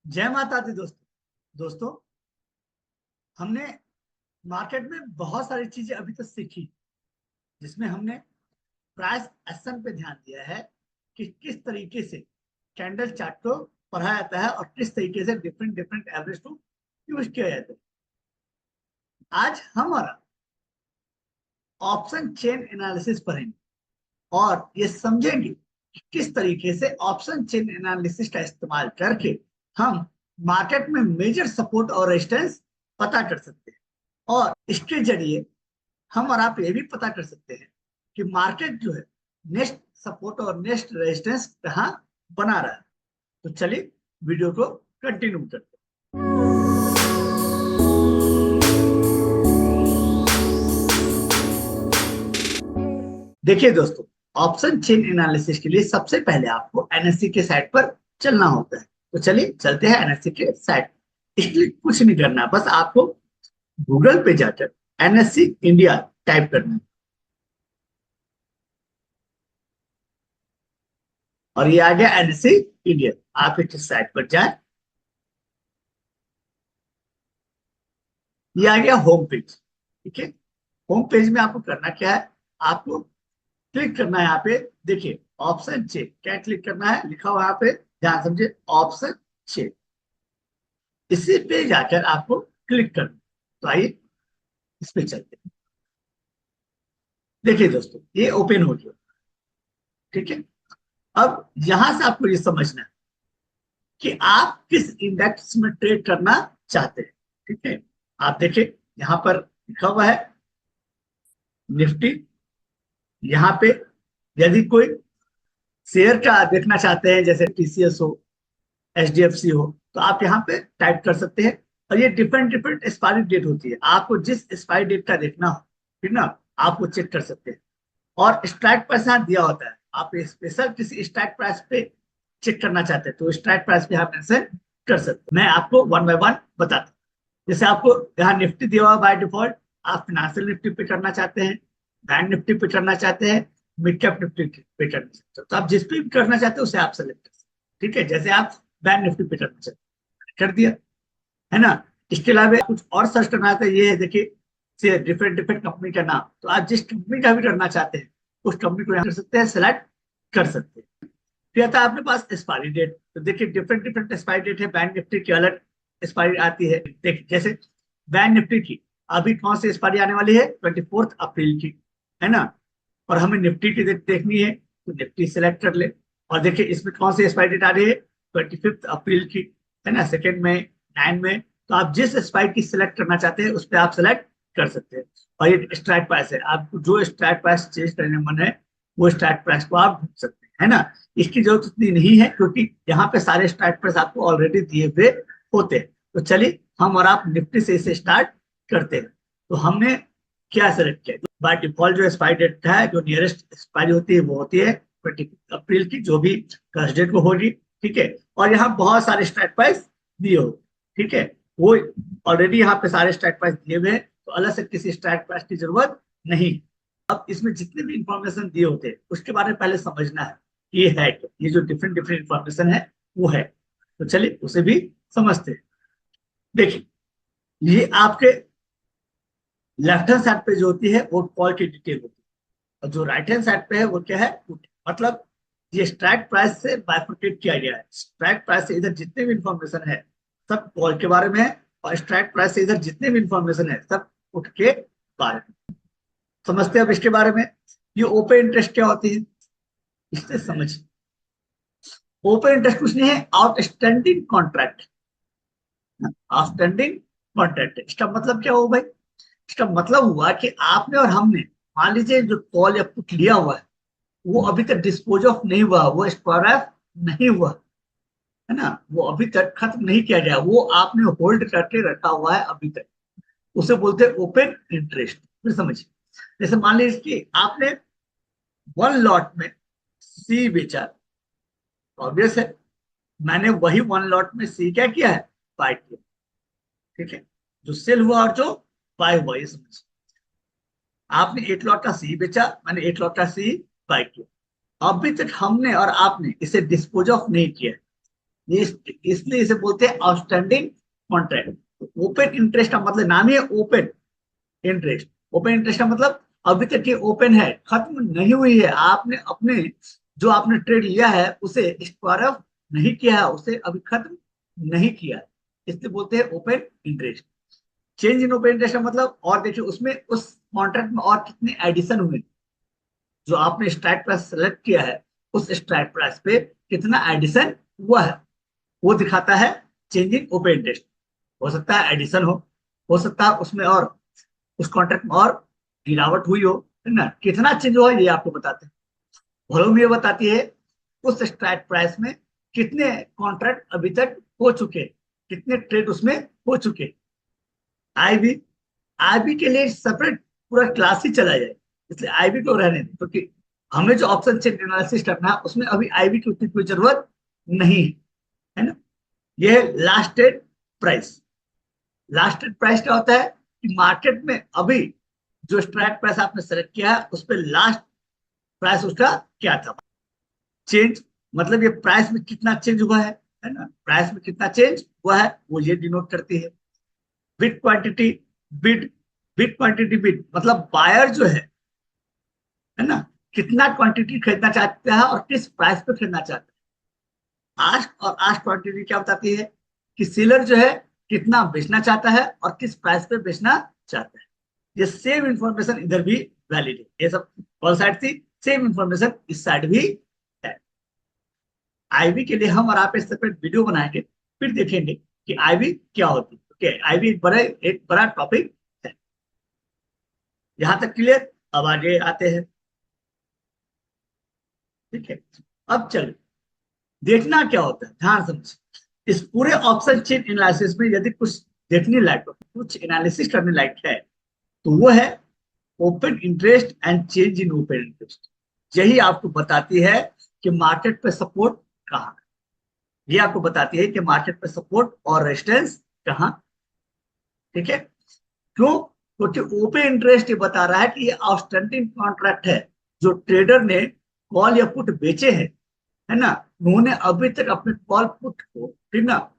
जय माता दी दोस्तों, हमने मार्केट में बहुत सारी चीजें अभी तक सीखी, जिसमें हमने प्राइस एक्शन पे ध्यान दिया है कि किस तरीके से कैंडल चार्ट को पढ़ा जाता है और किस तरीके से डिफरेंट डिफरेंट एवरेज को यूज किया जाता है। आज हमारा ऑप्शन चेन एनालिसिस पढ़ेंगे और ये समझेंगे कि किस तरीके से ऑप्शन चेन एनालिसिस का इस्तेमाल करके हम मार्केट में मेजर सपोर्ट और रेजिस्टेंस पता कर सकते हैं, और इसके जरिए हम और आप ये भी पता कर सकते हैं कि मार्केट जो है नेक्स्ट सपोर्ट और नेक्स्ट रेजिस्टेंस कहाँ बना रहा है। तो चलिए वीडियो को कंटिन्यू करते हैं। देखिए दोस्तों, ऑप्शन चेन एनालिसिस के लिए सबसे पहले आपको एनएससी के साइट पर चलना होता है। तो चलिए चलते हैं एनएससी के साइट। इसलिए कुछ नहीं करना, बस आपको गूगल पे जाकर एनएससी इंडिया टाइप करना है और ये आ गया एनएससी इंडिया। आप इस साइट पर जाए, ये आ गया होम पेज। ठीक है, होम पेज में आपको करना क्या है, आपको क्लिक करना है यहाँ पे। देखिए ऑप्शन चेक, क्या क्लिक करना है, लिखा हुआ यहाँ पे, ध्यान समझे, ऑप्शन चेक। इसी पे जाकर आपको क्लिक करना। तो आइए इस पे चलते हैं। देखिए दोस्तों, ये ओपन हो गया। ठीक है, अब यहां से आपको ये समझना है कि आप किस इंडेक्स में ट्रेड करना चाहते हैं। ठीक है, आप देखिए यहाँ पर लिखा हुआ है निफ्टी। यहाँ पे यदि कोई शेयर का देखना चाहते हैं, जैसे टीसीएस हो, एचडीएफसी हो, तो आप यहाँ पे टाइप कर सकते हैं। और ये डिफरेंट डिफरेंट एक्सपायरी डेट होती है, आपको जिस एक्सपायरी डेट का देखना हो, फिर ना आप वो चेक कर सकते हैं। और स्ट्राइक प्राइस यहाँ दिया होता है, आप स्पेशल किसी स्ट्राइक प्राइस पे चेक करना चाहते हैं तो स्ट्राइक प्राइस पे आप मेंशन कर सकते हैं। मैं आपको वन बाय वन बताता हूँ। जैसे आपको यहाँ निफ्टी दिया हुआ बाय डिफॉल्ट, आप फिनेंशियल निफ्टी पे करना चाहते हैं, बैंक निफ्टी पे करना चाहते हैं, मिड कैप निफ्टी पे करना चाहते हैं, तो आप जिस पे भी करना चाहते हैं उसे आप सेलेक्ट कर सकते हैं। ठीक है, जैसे आप बैंक निफ्टी पे करना चाहते हैं, कर दिया, है ना। इसके अलावा कुछ और सर्च करना आता है, ये है देखिए डिफरेंट डिफरेंट कंपनी का नाम, तो आप जिस कंपनी का भी करना चाहते हैं उस कंपनी को यहाँ कर सकते हैं, सेलेक्ट कर सकते हैं। फिर आता है अपने पास एक्सपायरी डेट। तो देखिए डिफरेंट डिफरेंट एक्सपायरी डेट है, बैंक निफ्टी की अलग एक्सपायरी आती है। देखिए जैसे बैंक निफ्टी की अभी कौन सी एक्सपायरी आने वाली है, 24 अप्रैल की, है ना। और हमें निफ्टी की देखनी है तो निफ्टी सेलेक्ट कर ले। और देखिए इसमें कौन सी एक्सपायरी डेट आ रही है, 25 अप्रैल की, है ना, 2 मई, 9 मई। तो आप जिस एक्सपायरी की सिलेक्ट करना चाहते हैं उस पर आप सेलेक्ट कर सकते हैं। और ये स्ट्राइक प्राइस है, आपको जो स्ट्राइक प्राइस चेंज करने मन है वो स्ट्राइक प्राइस को आप ढूंढ सकते हैं, है ना। इसकी जरूरत इतनी नहीं है क्योंकि यहाँ पे सारे स्ट्राइक प्राइस आपको ऑलरेडी दिए हुए होते हैं। तो चलिए हम और आप निफ्टी से इसे स्टार्ट करते हैं। तो हमने क्या सेलेक्ट किया, बाय डिफॉल्ट जो एक्सपायरी डेट है, जो नियरेस्ट एक्सपायरी होती है वो होती है 20 अप्रैल की, जो भी कर्ज डेट को होगी। ठीक है, और यहाँ बहुत सारे स्ट्राइक प्राइस दिए हो। ठीक है, वो ऑलरेडी यहाँ पे सारे स्ट्राइक प्राइस दिए हुए हैं, तो अलग से किसी स्ट्राइक प्राइस की जरूरत नहीं। अब इसमें जितने भी इंफॉर्मेशन दिए होते हैं उसके बारे में पहले समझना है, ये है क्या, ये जो डिफरेंट डिफरेंट इंफॉर्मेशन है वो है। तो चलिए उसे भी समझते हैं। देखिए ये आपके लेफ्ट हैंड साइड पे जो होती है वो कॉल की डिटेल होती है, और जो राइट हैंड साइड पे है वो क्या है, पुट। मतलब ये स्ट्राइक प्राइस से बाइफरकेट किया गया है। स्ट्राइक प्राइस से इधर जितने भी इंफॉर्मेशन है सब कॉल के बारे में है, और स्ट्राइक प्राइस से इधर जितने भी इंफॉर्मेशन है सब पुट के बारे में। समझते हैं अब इसके बारे में। ये ओपन इंटरेस्ट क्या होती है, इससे समझ। ओपन इंटरेस्ट कुछ नहीं है, आउटस्टैंडिंग कॉन्ट्रैक्ट। आउटस्टैंडिंग कॉन्ट्रैक्ट इसका मतलब क्या हुआ भाई, इसका मतलब हुआ कि आपने और हमने, मान लीजिए जो कॉल या पुट लिया हुआ है वो अभी तक डिस्पोज ऑफ नहीं हुआ, वो एक्सपायर नहीं हुआ, है ना, वो अभी तक खत्म नहीं किया गया, वो आपने होल्ड करके रखा हुआ है अभी तक, उसे बोलते हैं ओपन इंटरेस्ट। फिर समझिए, जैसे मान लीजिए कि आपने वन लॉट में सी बेचा, ऑब्वियस है मैंने वही वन लॉट में सी क्या किया है, बाय किया। ठीक है, जो सेल हुआ और जो बाय हुआ, ये समझिए। आपने एक लॉट का सी बेचा, मैंने एक लॉट का सी बाय किया। अभी तक हमने और आपने इसे डिस्पोज ऑफ नहीं किया, ये इसलिए इसे बोलते हैं आउटस्टैंडिंग कॉन्ट्रैक्ट। ओपन इंटरेस्ट का मतलब नाम ही है ओपन इंटरेस्ट। ओपन इंटरेस्ट का मतलब अभी तक ये ओपन है, खत्म नहीं हुई है। आपने अपने जो आपने ट्रेड लिया है उसे एक्सपायर नहीं किया है, उसे अभी खत्म नहीं किया है, इसलिए बोलते हैं open interest. Change in open interest का मतलब, और देखिए उसमें उस कॉन्ट्रैक्ट में और कितने एडिशन हुए, जो आपने स्ट्राइक प्राइस सेलेक्ट किया है उस स्ट्राइक प्राइस पे कितना एडिशन हुआ है, वो दिखाता है चेंज इन ओपन इंटरेस्ट। हो सकता है एडिशन हो सकता है उसमें और उस कॉन्ट्रैक्ट में और गिरावट हुई हो, है ना। कितना चेंज हुआ ये आपको बताते हैं। वॉल्यूम ये बताती है उस स्ट्राइक प्राइस में कितने कॉन्ट्रैक्ट अभी तक हो चुके, कितने ट्रेड उसमें हो चुके। आईबी आईबी के लिए सेपरेट पूरा क्लास ही चला जाए, इसलिए आईबी को रहने दें, क्योंकि हमें जो ऑप्शन चेन एनालिसिस करना है उसमें अभी आईबी की उतनी कोई जरूरत नहीं है ना। यह है last trade price. Last trade price क्या होता है कि मार्केट में अभी जो स्ट्राइक प्राइस आपने सेलेक्ट किया है उस पर लास्ट प्राइस उसका क्या था। चेंज मतलब ये प्राइस में कितना चेंज हुआ है ना। प्राइस में कितना चेंज हुआ है वो ये डिनोट करती है। Bid quantity, bid bid quantity, bid मतलब बायर जो है ना, कितना क्वांटिटी खरीदना चाहता है और किस प्राइस पे खरीदना चाहता है। आस्क और आस्क क्वांटिटी क्या बताती है कि सेलर जो है कितना बेचना चाहता है और किस प्राइस पे बेचना चाहता है। ये सेम इंफॉर्मेशन इधर भी वैलिड है। ये सब कौन साइड थी, सेम इंफॉर्मेशन इस साइड भी है। आईबी के लिए हम और आप एक सेपरेट वीडियो बनाएंगे, फिर देखेंगे कि आईबी क्या होती है। ओके, आईबी एक बड़ा टॉपिक है। यहां तक क्लियर। अब आगे आते हैं, ठीक है। अब चलो देखना क्या होता है, ध्यान समझ। इस पूरे ऑप्शन चेन एनालिसिस में यदि कुछ देखने लायक, कुछ एनालिसिस करने लायक है, तो वो है open interest and change in open interest. यही आपको बताती है कि मार्केट पे सपोर्ट कहाँ, ये आपको बताती है कि मार्केट पे सपोर्ट और रेजिस्टेंस कहाँ। ठीक है, क्यों? क्योंकि ओपन इंटरेस्ट ये बता रहा है कि ये आउटस्टैंडिंग कॉन्ट्रैक्ट है, जो ट्रेडर ने कॉल या पुट बेचे हैं, है ना। उन्होंने अभी तक अपने कॉल पुट को, ठीक ना,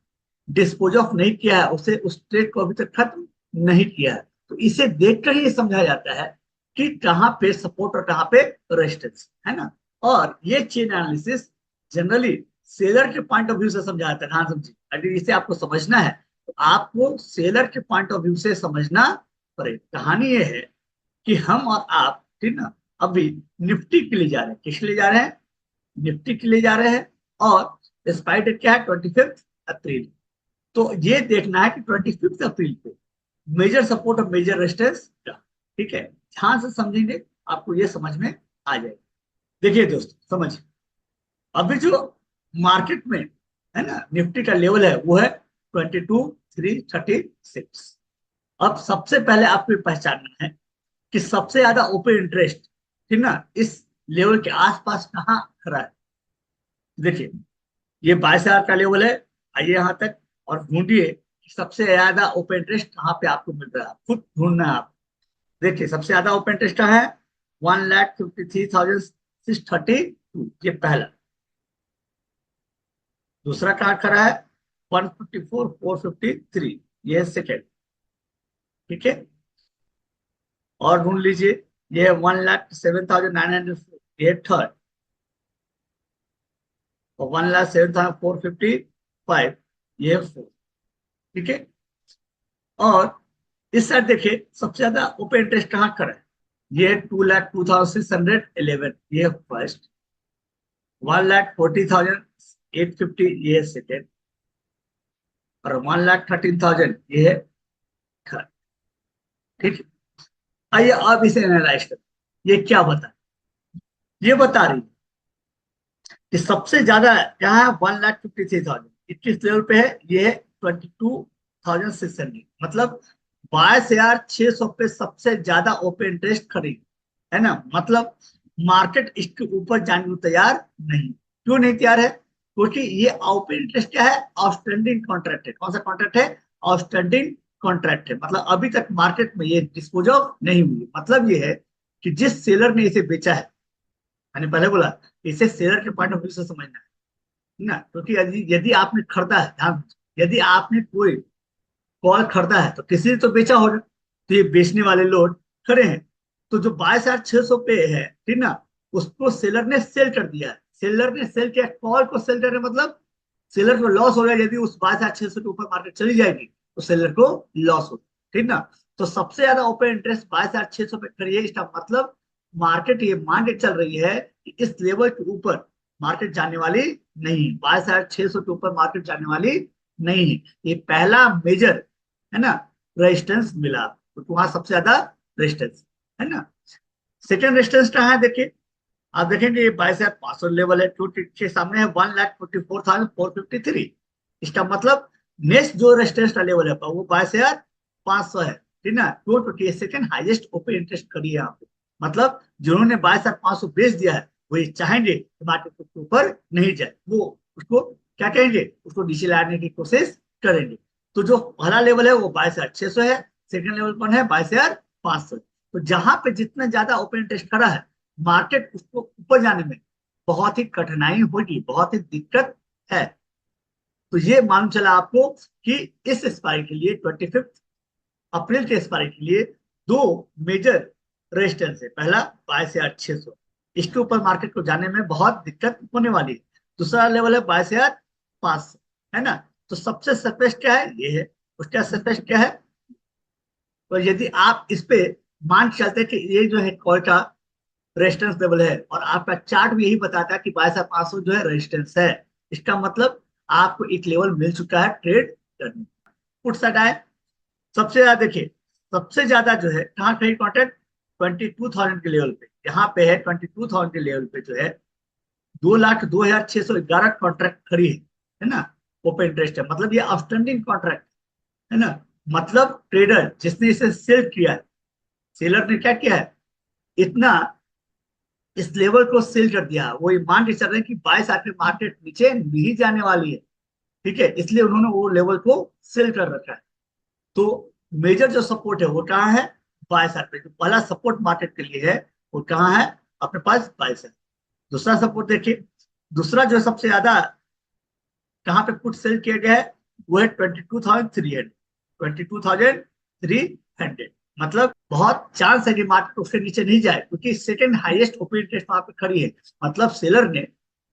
डिस्पोज ऑफ नहीं किया है, उसे उस ट्रेड को अभी तक खत्म नहीं किया है। तो इसे देखकर ही समझा जाता है कि कहाँ पे सपोर्ट और कहाँ पे रेजिस्टेंस है ना। और ये चेन एनालिसिस जनरली सेलर के पॉइंट ऑफ व्यू से समझा जाता है। हाँ समझिए, अगर इसे आपको समझना है तो आपको सेलर के पॉइंट ऑफ व्यू से समझना पड़ेगा। कहानी ये है कि हम और आप, ठीक ना, अभी निफ्टी के लिए जा रहे हैं। किस लिए जा रहे हैं? निफ्टी के लिए जा रहे हैं। और स्पाइट डेट क्या है? 25 अप्रैल। तो ये देखना है कि 25 अप्रैल को मेजर सपोर्ट और मेजर रेजिस्टेंस क्या, ठीक है। ध्यान से समझेंगे आपको ये समझ में आ जाएगा। देखिए दोस्तों समझिए, अभी जो मार्केट में है ना निफ्टी का लेवल है वो है 22,336। अब सबसे पहले आपको ये पहचानना है कि सबसे ज्यादा ओपन इंटरेस्ट, ठीक ना, इस लेवल के आसपास कहाँ खड़ा है। देखिए ये 22,000 का लेवल है। आइए यहाँ तक और ढूंढिए कि सबसे ज्यादा ओपन इंटरेस्ट कहाँ पे आपको मिल रहा है, खुद ढूंढना है आप। देखिए सबसे ज्यादा ओपन इंटरेस्ट कहाँ है? 1,53,632, ये पहला। दूसरा कहाँ खड़ा है? 154,453, ये है सेकेंड। ठीक है, और ढूंढ लीजिए, ये 1,07,904, ये थर्ड। और 1,07,455, ये फोर्थ। ठीक है, और इस साइड देखिए सबसे ज्यादा ओपन इंटरेस्ट कहाँ खड़ा है? ये 2,02,611, ये फर्स्ट। 1,40,850, ये सेकेंड। और 1,13,000, ये है थर्ड। ठीक है, आइए अब इसे एनालाइज करें। ये क्या बता, ये बता रही कि सबसे ज्यादा क्या है? 1,53,000 किस लेवल पे है? ये 22,600, मतलब 22,600 पे सबसे ज्यादा ओपन इंटरेस्ट खरीद, है ना। मतलब मार्केट इसके ऊपर जाने को तैयार नहीं। क्यों नहीं तैयार है? क्योंकि ये ओपन इंटरेस्ट क्या है? आउटस्टैंडिंग कॉन्ट्रैक्ट है। कौन सा कॉन्ट्रैक्ट है? आउटस्टैंडिंग कॉन्ट्रैक्ट है। मतलब अभी तक मार्केट में ये डिस्पोज ऑफ नहीं हुई। मतलब ये है कि जिस सेलर ने इसे बेचा है, मैंने पहले बोला इसे सेलर के पॉइंट ऑफ व्यू से समझना है। ना, क्योंकि यदि यदि आपने खरीदा है, ध्यान दीजिए, यदि आपने कोई कॉल खरीदा है तो किसी ने तो बेचा होगा, तो ये बेचने वाले लोग खड़े हैं। तो जो 22,600 पे है, ठीक ना, उसको सेलर ने सेल कर दिया है। सेलर ने सेल किया, कॉल को सेल करने मतलब सेलर को लॉस हो गया। यदि उस 22,600 के ऊपर मार्केट चली जाएगी तो सेलर को लॉस होगा, ठीक ना। तो सबसे ज्यादा ओपन इंटरेस्ट 22,600 पे खड़ी है। इसका मतलब मार्केट ये मान के चल रही है कि इस लेवल के ऊपर मार्केट जाने वाली नहीं, 22,600 के ऊपर मार्केट जाने वाली नहीं है। ये पहला मेजर है ना रेजिस्टेंस मिला, तो वहां सबसे ज्यादा रेजिस्टेंस है ना। सेकेंड रेजिस्टेंस कहाँ है देखिए, आप देखेंगे ये 22,500 लेवल है, के सामने है 1,44,453। इसका मतलब नेक्स्ट जो रेजिस्टेंस का लेवल है वो 22,500 है, ठीक ना। क्यों? क्योंकि सेकंड हाईएस्ट ओपन इंटरेस्ट करी है यहाँ पे। मतलब जिन्होंने 22,500 बेच दिया है वो ये चाहेंगे कि मार्केट के ऊपर नहीं जाए, वो उसको क्या कहेंगे, उसको नीचे लाने की कोशिश करेंगे। तो जो पहला लेवल है वो 22,600 है, सेकंड लेवल कौन है, 22,500। तो जहां पे जितना ज्यादा ओपन इंटरेस्ट खड़ा है, मार्केट उसको ऊपर जाने में बहुत ही कठिनाई होगी, बहुत ही दिक्कत है। तो ये मालूम चला आपको कि इस एक्सपायरी के लिए 25 अप्रैल के एक्सपायरी के लिए दो मेजर रेजिस्टेंस है। पहला 22,600, इसके ऊपर मार्केट को जाने में बहुत दिक्कत होने वाली है। दूसरा लेवल है 22,500, है ना। तो सबसे सफेस्ट क्या है, ये है। उसका सफेस्ट क्या है, तो यदि आप इस पे मान के चलते कि ये जो है कॉल का रेजिस्टेंस लेवल है, और आपका चार्ट भी यही बताता है कि 22,500 जो है रेजिस्टेंस है, इसका मतलब आपको एक लेवल मिल चुका है ट्रेड करने। पुट साइड आए, सबसे ज्यादा देखिए, सबसे ज्यादा जो है कहाँ खरीद कॉन्ट्रैक्ट, 22,000 के लेवल पे। यहाँ पे है 22,000 के लेवल पे जो है 2,02,611 कॉन्ट्रैक्ट खड़ी है ना। ओपन इंटरेस्ट है, मतलब ये आउटस्टैंडिंग कॉन्ट्रैक्ट है ना। मतलब ट्रेडर जिसने इसे सेल किया है, सेलर ने क्या किया है, इतना इस लेवल को सेल कर दिया। वो ये मान के चल रहे हैं कि 22,000 में मार्केट नीचे नहीं जाने वाली है, ठीक है, इसलिए उन्होंने वो लेवल को सेल कर रखा है। तो मेजर जो सपोर्ट है वो कहाँ है, 22,000 पे। जो पहला सपोर्ट मार्केट के लिए है वो कहाँ है, अपने पास 22,000। दूसरा सपोर्ट देखिए, दूसरा जो सबसे ज्यादा कहाँ पे पुट सेल किया गया है वो है 22,300, 22,300। मतलब बहुत चांस है कि मार्केट उसके नीचे नहीं जाए, क्योंकि सेकंड हाईएस्ट ओपन इंटरेस्ट वहां पे खड़ी है। मतलब सेलर ने,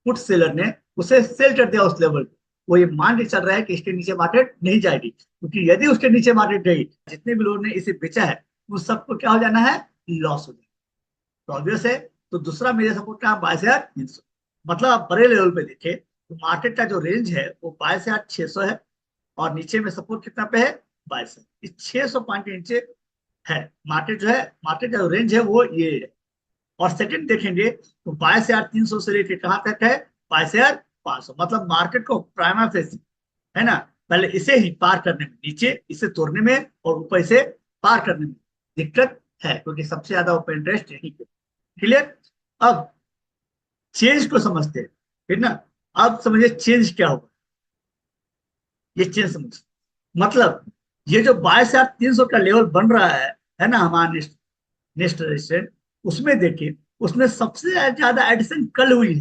पुट सेलर ने उसे सेल कर दिया उस लेवल पे। वो ये मान के चल रहा है कि इसके नीचे मार्केट नहीं जाएगी, क्योंकि यदि उसके नीचे मार्केट गई, जितने भी लोगों ने इसे बेचा है उन सबको क्या हो जाना है, लॉस हो जाए। तो ऑब्वियस है। तो दूसरा मेजर सपोर्ट का 22,300। मतलब आप बड़े लेवल पे देखें तो मार्केट का जो रेंज है वो 22,600 है, और नीचे में सपोर्ट कितना पे है, 22। इस 600 पॉइंट के नीचे है मार्केट जो है, मार्केट का जो रेंज है वो ये है। और सेकंड देखेंगे तो 22,300 से लेके कहाँ तक है, 22,500। मतलब मार्केट को प्राइमा फेस, है ना, पहले इसे ही पार करने में, नीचे इसे तोड़ने में और ऊपर इसे पार करने में दिक्कत है, क्योंकि सबसे ज्यादा ओपन इंटरेस्ट यहीं पे। क्लियर। अब चेंज को समझते हैं, ठीक ना। अब समझिए चेंज क्या होगा, ये चेंज समझ, मतलब ये जो 22,300 का लेवल बन रहा है ना हमारा नेक्स्ट नेक्स्ट रेजिस्टेंस, उसमें देखिए, उसमें सबसे ज्यादा एडिशन कल हुई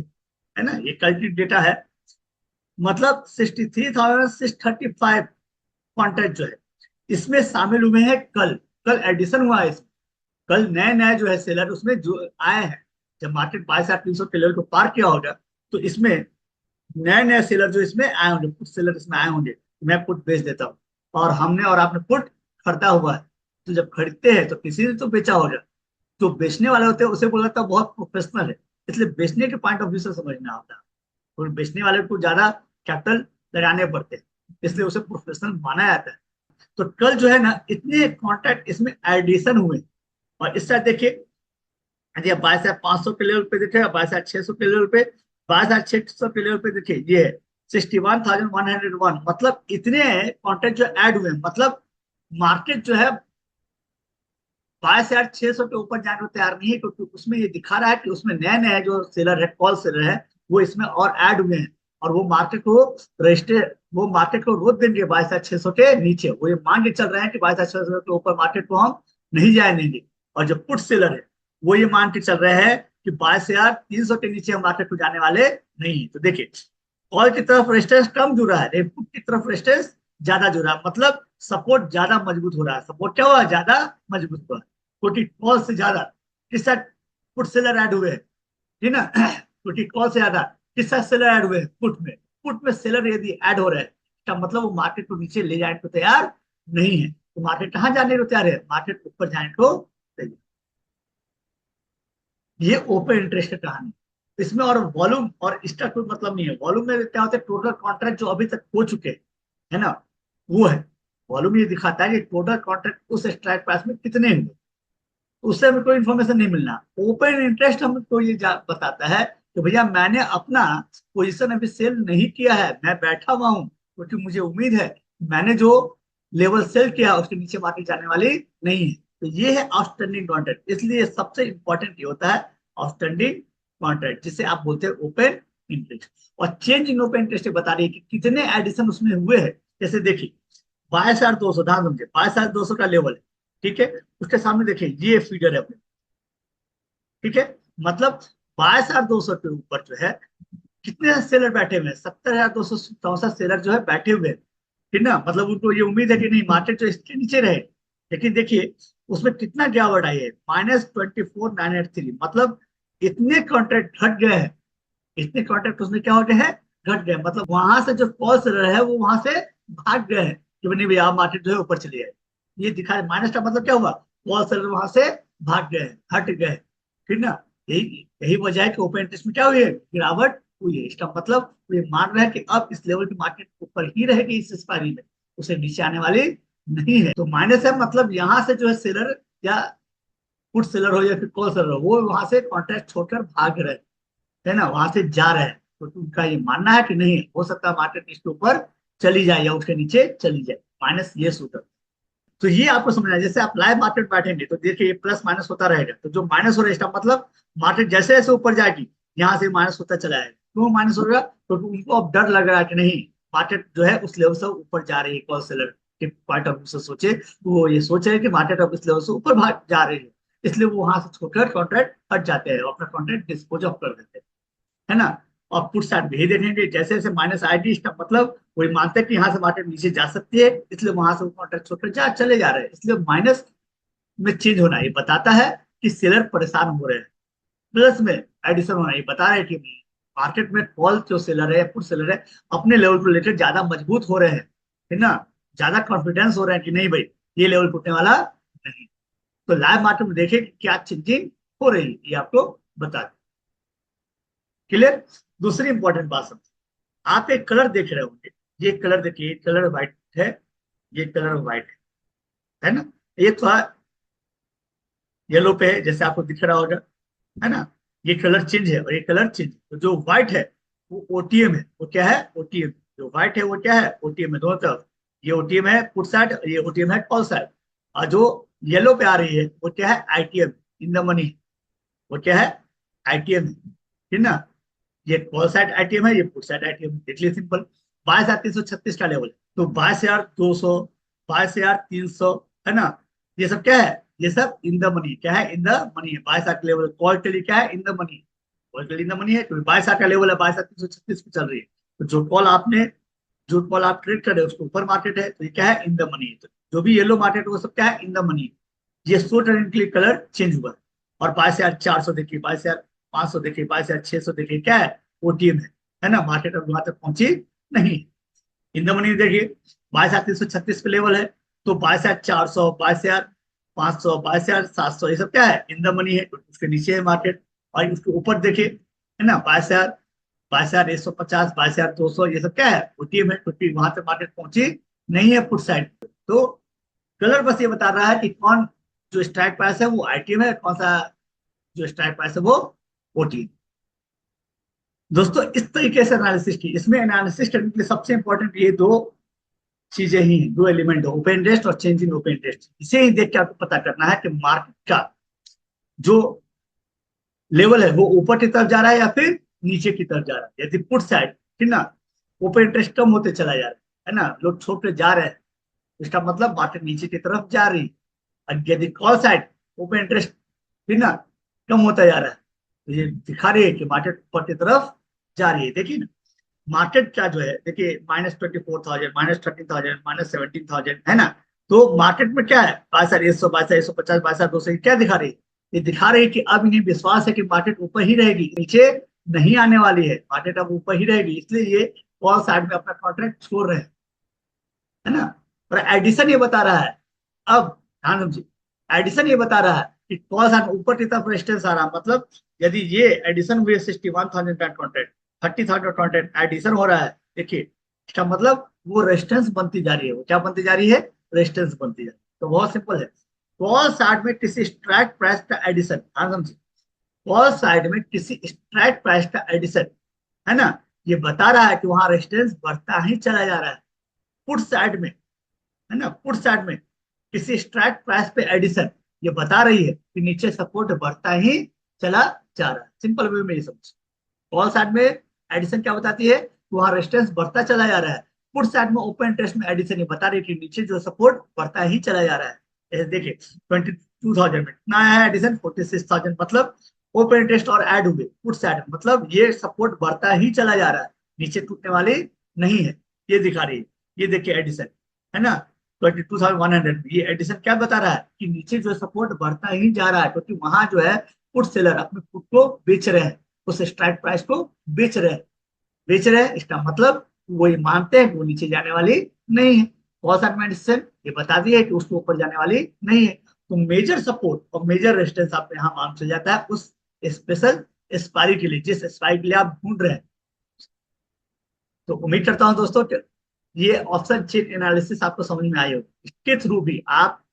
है ना। ये कल की डेटा है। मतलब 63,635 कॉन्ट्रैक्ट जो है इसमें शामिल हुए हैं कल। कल एडिशन हुआ है इसमें। कल नए नए जो है सेलर उसमें जो आए हैं, जब मार्केट 22,300 के लेवल को पार किया होगा, तो इसमें नए नए सेलर जो इसमें आए होंगे, पुट सेलर इसमें आए होंगे, मैं पुट बेच देता हूँ, और हमने और आपने पुट खरीदा हुआ है। तो जब खरीदते हैं तो किसी ने तो बेचा होगा। जो बेचने वाले होते हैं उसे बोला जाता है बहुत प्रोफेशनल है, इसलिए बेचने के पॉइंट ऑफ व्यू से समझना आता है। और बेचने वाले को ज्यादा कैपिटल लगाने पड़ते हैं, इसलिए उसे प्रोफेशनल माना जाता है। तो कल जो है ना इतने कॉन्ट्रैक्ट इसमें एडिशन हुए। और इस साइड देखिए, यदि आप 22,500 के लेवल पे देखे, 22,600 के लेवल पे, 22,600 के लेवल पे देखिए, ये है 61,101। मतलब इतने कॉन्ट्रैक्ट जो ऐड हुए, मतलब मार्केट जो है 22,600 के ऊपर जाने को तैयार नहीं है, क्योंकि उसमें ये दिखा रहा है कि उसमें नए नए जो सेलर है, कॉल सेलर है, वो इसमें और ऐड हुए हैं। और वो मार्केट को रजिस्टर, वो मार्केट को रोक देंगे 22,600 के नीचे। वो ये मान के चल रहे हैं कि 22,600 के ऊपर मार्केट को हम नहीं जाने देंगे। और जो पुट सेलर है वो ये मान के चल रहे हैं कि 22,300 के नीचे हम मार्केट को जाने वाले नहीं। तो देखिए कॉल की तरफ रेजिस्टेंस कम जुड़ा है, लेकिन पुट की तरफ रेजिस्टेंस ज्यादा जुड़ा है, मतलब सपोर्ट ज्यादा मजबूत हो रहा है। सपोर्ट क्या हुआ, ज्यादा मजबूत हुआ, क्योंकि कॉल से ज्यादा किस साइड पुट सेलर ऐड हुए हैं, ठीक ना। क्योंकि कॉल से ज्यादा किस साइड सेलर ऐड हुए हैं, पुट में सेलर यदि ऐड हो रहे हैं, इसका मतलब वो मार्केट को नीचे ले जाने को तैयार नहीं है। तो मार्केट कहाँ जाने को तैयार है, मार्केट ऊपर जाने को तैयार। ये ओपन इंटरेस्ट की कहानी। इसमें और वॉल्यूम और इसका कोई मतलब नहीं है। वॉल्यूम में क्या होता है, टोटल कॉन्ट्रैक्ट जो अभी तक हो चुके हैं, है ना, वो है वॉल्यूम। ये दिखाता है कि टोटल कॉन्ट्रैक्ट उस स्ट्राइक प्राइस में कितने हुए, तो उससे हमें कोई इन्फॉर्मेशन नहीं मिलना। ओपन इंटरेस्ट हमको ये बताता है कि भैया मैंने अपना पोजीशन अभी सेल नहीं किया है, मैं बैठा हुआ हूँ, क्योंकि मुझे उम्मीद है मैंने जो लेवल सेल किया उसके नीचे मार्केट जाने वाली नहीं है। तो ये है आउटस्टैंडिंग कॉन्ट्रैक्ट। इसलिए सबसे इंपॉर्टेंट ये होता है आउटस्टैंडिंग कॉन्ट्रैक्ट, जिसे आप बोलते हैं ओपन इंटरेस्ट। और चेंज इन ओपन इंटरेस्ट बता रही है कि कितने एडिशन उसमें हुए हैं। जैसे देखिए 22,200, ध्यान समझे, 22,200 का लेवल है, ठीक है। उसके सामने देखिए ये फीडर है अपने, ठीक है। मतलब 22,200 के ऊपर जो है कितने सेलर बैठे हुए हैं, 70,264 सेलर जो है बैठे हुए हैं, ठीक ना। मतलब उनको ये उम्मीद है कि नहीं मार्केट जो इसके नीचे रहे। लेकिन देखिए उसमें कितना गिरावट आई है, -24,983। मतलब इतने कॉन्ट्रैक्ट घट गए हैं, इतने कॉन्ट्रैक्ट उसमें क्या हो गए हैं, घट गए। मतलब वहां से जो कॉल सेलर है वो वहां से भाग गए हैं कि नहीं भैया मार्केट जो है ऊपर चली जाए। ये दिखा रहे माइनस का मतलब क्या हुआ, कॉल सेलर वहां से भाग गए, हट गए, ठीक ना। यही यही वजह है कि ओपन इंटरेस्ट में क्या हुई है, गिरावट हुई है। इसका मतलब ये मान रहा है कि अब इस लेवल की मार्केट ऊपर ही रहेगी इस एक्सपायरी में, उसे नीचे आने वाली नहीं है। तो माइनस है, मतलब यहाँ से जो है सेलर या पुट सेलर हो या फिर कॉल सेलर हो, वो वहां से कॉन्ट्रैक्ट छोड़कर भाग रहे है ना, वहां से जा रहे हैं। तो उनका ये मानना है कि नहीं हो सकता मार्केट इसके ऊपर चली जाए या उसके नीचे चली जाए, माइनस ये सूत्र। तो ये आपको समझना है। जैसे आप लाइव मार्केट बैठेंगे तो देखिए ये प्लस माइनस होता रहेगा, तो जो माइनस हो रहा है इसका मतलब मार्केट जैसे जैसे ऊपर जाएगी यहाँ से माइनस होता चला जाएगा। क्यों माइनस हो रहा है, क्योंकि उनको अब डर लग रहा है कि नहीं मार्केट जो है उस लेवल से ऊपर जा रही है। कॉल सेलर के पॉइंट ऑफ व्यू से सोचे तो वो ये सोच रहे हैं कि मार्केट अब इस लेवल से ऊपर भाग जा रही है, इसलिए वो वहां से छोड़कर कॉन्ट्रैक्ट हट जाते हैं और अपना कॉन्ट्रैक्ट डिस्पोज ऑफ कर देते हैं, है ना। और पुट साइड भी देखेंगे जैसे जैसे माइनस आएगी इसका मतलब वही मानते हैं कि यहाँ से मार्केट नीचे जा सकती है, इसलिए वहां से वो कॉन्ट्रैक्ट छोड़कर जा चले जा रहे हैं। इसलिए माइनस में चेंज होना ये बताता है कि सेलर परेशान हो रहे हैं, प्लस में एडिशन होना ये बता रहे हैं कि मार्केट में कॉल जो सेलर है पुट सेलर है अपने लेवल को लेकर ज्यादा मजबूत हो रहे हैं, है ना, ज्यादा कॉन्फिडेंस हो रहे हैं कि नहीं भाई ये लेवल टूटने वाला नहीं। तो लाइव मार्केट में देखें कि क्या चेंजिंग हो रही है, ये आपको बता दें। क्लियर। दूसरी इंपॉर्टेंट बात समझिए, आप एक कलर देख रहे होंगे, ये कलर देखिए, कलर व्हाइट है, ये कलर व्हाइट है ना, ये थोड़ा येलो पे है जैसे आपको दिख रहा होगा, है ना। ये कलर चेंज है और ये कलर चेंज, तो जो व्हाइट है वो ओटीएम है। वो क्या है, ओटीएम। जो व्हाइट है वो क्या है, ओटीएम है, दोनों तरफ। ये ओटीएम है पुट साइड, ये ओटीएम है कॉल साइड। और जो येलो पे आ रही है वो क्या है, आईटीएम, इन द मनी। वो क्या है, आईटीएम है, ठीक ना। ये कॉल साइड आईटीएम है, ये पुट साइड आईटीएम है। देख लिया सिंपल। 22,336 का लेवल है, तो 22,200, 22,300, है ना। ये सब क्या है, ये सब इन द मनी, क्या है, इन द मनी है। 22,000 का लेवल कॉल के लिए क्या है, इन द मनी। कॉल के लिए इन द मनी है क्योंकि 22,000 का लेवल है, 22,336 पे चल रही है। तो जो कॉल आपने, जो कॉल आप ट्रेड कर रहे हो उसको ऊपर मार्केट है, तो ये क्या है, इन द मनी है। तो जो भी येलो मार्केट है वो सब क्या है, इन द मनी है। ये शॉर्ट रन के लिए कलर चेंज हुआ है। और 22,400 देखिए, 22,500 देखिए, 22,600 देखिए, क्या है, ओटीएम है ना। मार्केट अब वहां तक पहुंची नहीं। इन द मनी देखिए 22,336 पे लेवल है, तो 22,400, 22,500, 22,700 ये सब क्या है, इन द मनी है, उसके नीचे है मार्केट। और उसके ऊपर देखिए, है ना, 22,150, 22,200 ये सब क्या है, ओटीएम है, क्योंकि वहां तक मार्केट पहुंची नहीं है पुट साइड। तो कलर बस ये बता रहा है कि कौन जो स्ट्राइक प्राइस है वो आईटीएम है, कौन सा जो स्ट्राइक प्राइस है वो ओटीएम। दोस्तों इस तरीके से एनालिसिस की, इसमें एनालिसिस करने के लिए सबसे इंपॉर्टेंट ये दो चीजें ही हैं, दो एलिमेंट है, ओपन इंटरेस्ट और चेंज इन ओपन इंटरेस्ट। इसे ही देख के आपको पता करना है कि मार्केट का जो लेवल है वो ऊपर की तरफ जा रहा है या फिर नीचे की तरफ जा रहा है। यदि पुट साइड, ठीक ना, ओपन इंटरेस्ट कम होते चला जा रहा है ना, लोग छोड़ते जा रहे हैं, तो इसका मतलब मार्केट नीचे की तरफ जा रही है। और यदि कॉल साइड ओपन इंटरेस्ट, ठीक ना, कम होता जा रहा है, तो ये दिखा रही है कि मार्केट ऊपर की तरफ जा रही है। देखिए ना, मार्केट का जो है देखिए -24,000, -13,000, -17,000 है ना। तो मार्केट में क्या है, 22,100, 22,150, 22,200 क्या दिखा रही है? ये दिखा रही है कि अब इन्हें विश्वास है कि मार्केट ऊपर ही रहेगी, नीचे नहीं आने वाली है, मार्केट अब ऊपर ही रहेगी, इसलिए ये कॉल साइड में अपना कॉन्ट्रैक्ट छोड़ रहे हैं, है ना। और एडिशन ये बता रहा है, अब ध्यान दीजिए, एडिशन ये बता रहा है कि कॉल साइड ऊपर की तरफ रेजिस्टेंस आ रहा है, मतलब यदि ये एडिशन हुई 61,000 का कॉन्ट्रैक्ट, 30,000 कॉन्ट्रैक्ट एडिशन हो रहा है, देखिए इसका मतलब वो रेजिस्टेंस बनती जा रही है, वो क्या बनती जा रही है, रेजिस्टेंस बनती जा रही है। तो बहुत सिंपल है, कॉल साइड में किसी स्ट्राइक प्राइस का एडिशन, ध्यान समझिए, कॉल साइड में किसी स्ट्राइक प्राइस का एडिशन, है ना, ये बता रहा है कि वहां रेजिस्टेंस बढ़ता ही चला जा रहा है। पुट साइड में, है ना, पुट साइड में किसी स्ट्राइक प्राइस पे एडिशन, ये बता रही है कि नीचे सपोर्ट बढ़ता ही चला जा रहा है। सिंपल वे में ये समझ, कॉल साइड में एडिशन क्या बताती है, वहां रेजिस्टेंस बढ़ता चला जा रहा है। पुट साइड में ओपन इंटरेस्ट में एडिशन ये बता रही है कि नीचे जो सपोर्ट बढ़ता ही चला जा रहा है। जैसे देखिए 22,000 में कितना आया है एडिशन, 46,000, मतलब ओपन इंटरेस्ट और ऐड हुए पुट साइड में, मतलब ये सपोर्ट बढ़ता ही चला जा रहा है, नीचे टूटने वाली नहीं है, ये दिखा रही है। ये देखिए एडिशन, है ना, 22,100 में ये एडिशन क्या बता रहा है कि नीचे जो सपोर्ट बढ़ता ही जा रहा है, क्योंकि वहां जो है पुट सेलर अपने पुट को बेच रहे हैं, उस स्ट्राइक प्राइस को बेच रहे हैं, इसका मतलब वो ये मानते हैं कि वो नीचे जाने वाली नहीं है। कॉल साइड मेडिसिन ये बता दिया है कि उसके ऊपर जाने वाली नहीं है। तो मेजर सपोर्ट और मेजर रेजिस्टेंस आप यहाँ मालूम चल जाता है उस स्पेशल एक्सपायरी के लिए, जिस एक्सपायरी के लिए आप ढूंढ रहे हैं। तो उम्मीद करता हूँ दोस्तों कि ये ऑप्शन चेन एनालिसिस आपको समझ में आई होगी, इसके थ्रू भी आप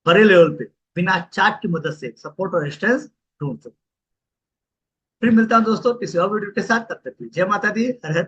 बड़े लेवल पे बिना चार्ट की मदद से सपोर्ट और रेजिस्टेंस ढूंढ सकते हैं। फिर मिलता हूं दोस्तों किसी और वीडियो के साथ, तब तक के लिए जय माता दी, हर हर